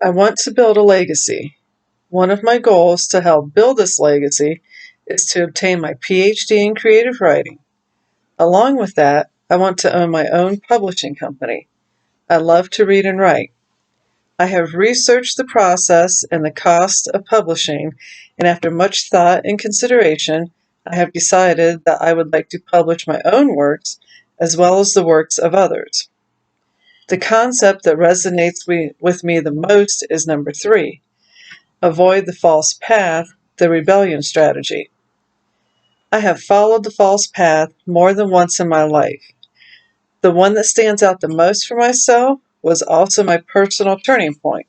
I want to build a legacy. One of my goals to help build this legacy is to obtain my PhD in creative writing. Along with that, I want to own my own publishing company. I love to read and write. I have researched the process and the cost of publishing, and after much thought and consideration, I have decided that I would like to publish my own works as well as the works of others. The concept that resonates with me the most is number 3: avoid the false path, the rebellion strategy. I have followed the false path more than once in my life. The one that stands out the most for myself was also my personal turning point.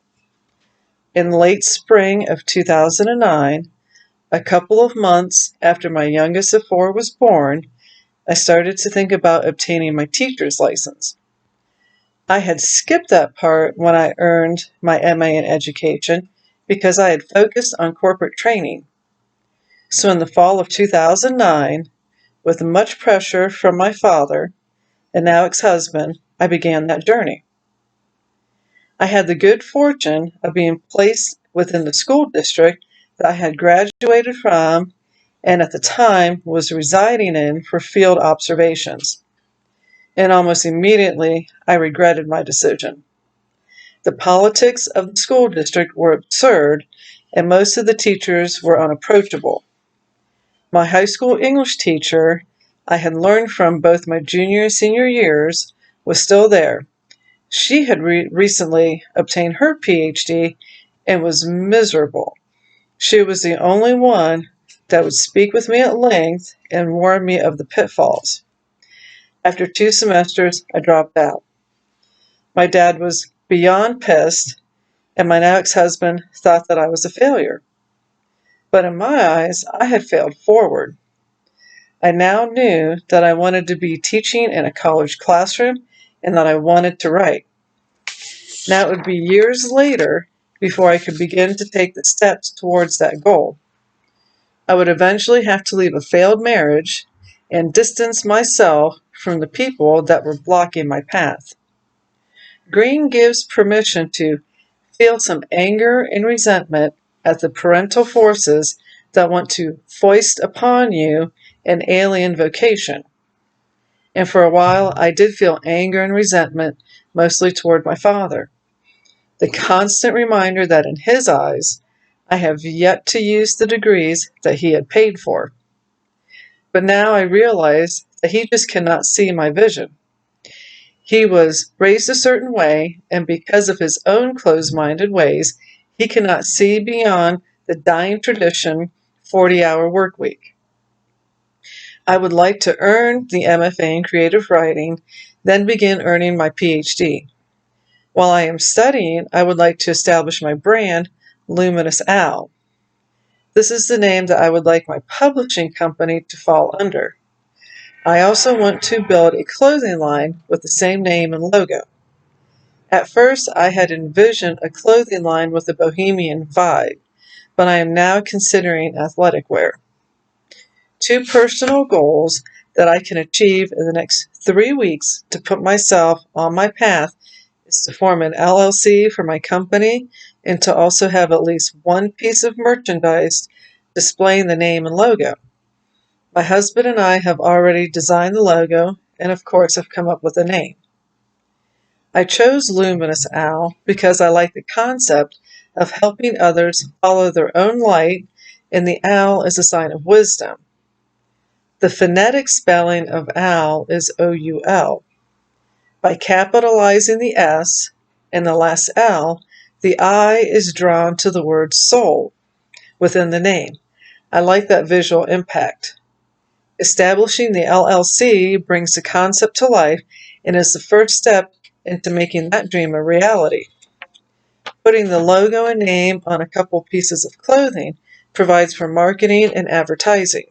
In late spring of 2009, a couple of months after my youngest of 4 was born, I started to think about obtaining my teacher's license. I had skipped that part when I earned my MA in education because I had focused on corporate training. So in the fall of 2009, with much pressure from my father and now ex-husband, I began that journey. I had the good fortune of being placed within the school district that I had graduated from and at the time was residing in for field observations. And almost immediately, I regretted my decision. The politics of the school district were absurd, and most of the teachers were unapproachable. My high school English teacher I had learned from both my junior and senior years was still there. She had recently obtained her PhD and was miserable. She was the only one that would speak with me at length and warn me of the pitfalls. After 2 semesters, I dropped out. My dad was beyond pissed, and my now ex-husband thought that I was a failure. But in my eyes, I had failed forward. I now knew that I wanted to be teaching in a college classroom and that I wanted to write. Now it would be years later before I could begin to take the steps towards that goal. I would eventually have to leave a failed marriage and distance myself from the people that were blocking my path. Green gives permission to feel some anger and resentment at the parental forces that want to foist upon you an alien vocation. And for a while, I did feel anger and resentment, mostly toward my father. The constant reminder that in his eyes, I have yet to use the degrees that he had paid for. But now I realize that he just cannot see my vision. He was raised a certain way, and because of his own closed-minded ways, he cannot see beyond the dying tradition 40-hour work week. I would like to earn the MFA in creative writing, then begin earning my PhD. While I am studying, I would like to establish my brand, Luminous Owl. This is the name that I would like my publishing company to fall under. I also want to build a clothing line with the same name and logo. At first, I had envisioned a clothing line with a bohemian vibe, but I am now considering athletic wear. 2 personal goals that I can achieve in the next 3 weeks to put myself on my path is to form an LLC for my company and to also have at least one piece of merchandise displaying the name and logo. My husband and I have already designed the logo and of course have come up with a name. I chose Luminous Owl because I like the concept of helping others follow their own light, and the owl is a sign of wisdom. The phonetic spelling of owl is O-U-L. By capitalizing the S and the last L, the I is drawn to the word soul within the name. I like that visual impact. Establishing the LLC brings the concept to life and is the first step into making that dream a reality. Putting the logo and name on a couple pieces of clothing provides for marketing and advertising.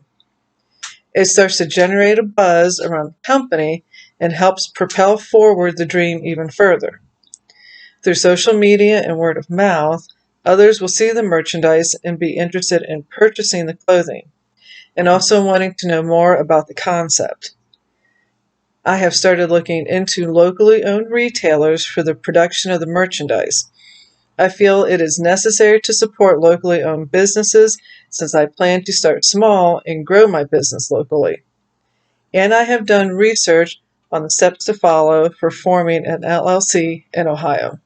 It starts to generate a buzz around the company and helps propel forward the dream even further. Through social media and word of mouth, others will see the merchandise and be interested in purchasing the clothing, and also wanting to know more about the concept. I have started looking into locally owned retailers for the production of the merchandise. I feel it is necessary to support locally owned businesses since I plan to start small and grow my business locally. And I have done research on the steps to follow for forming an LLC in Ohio.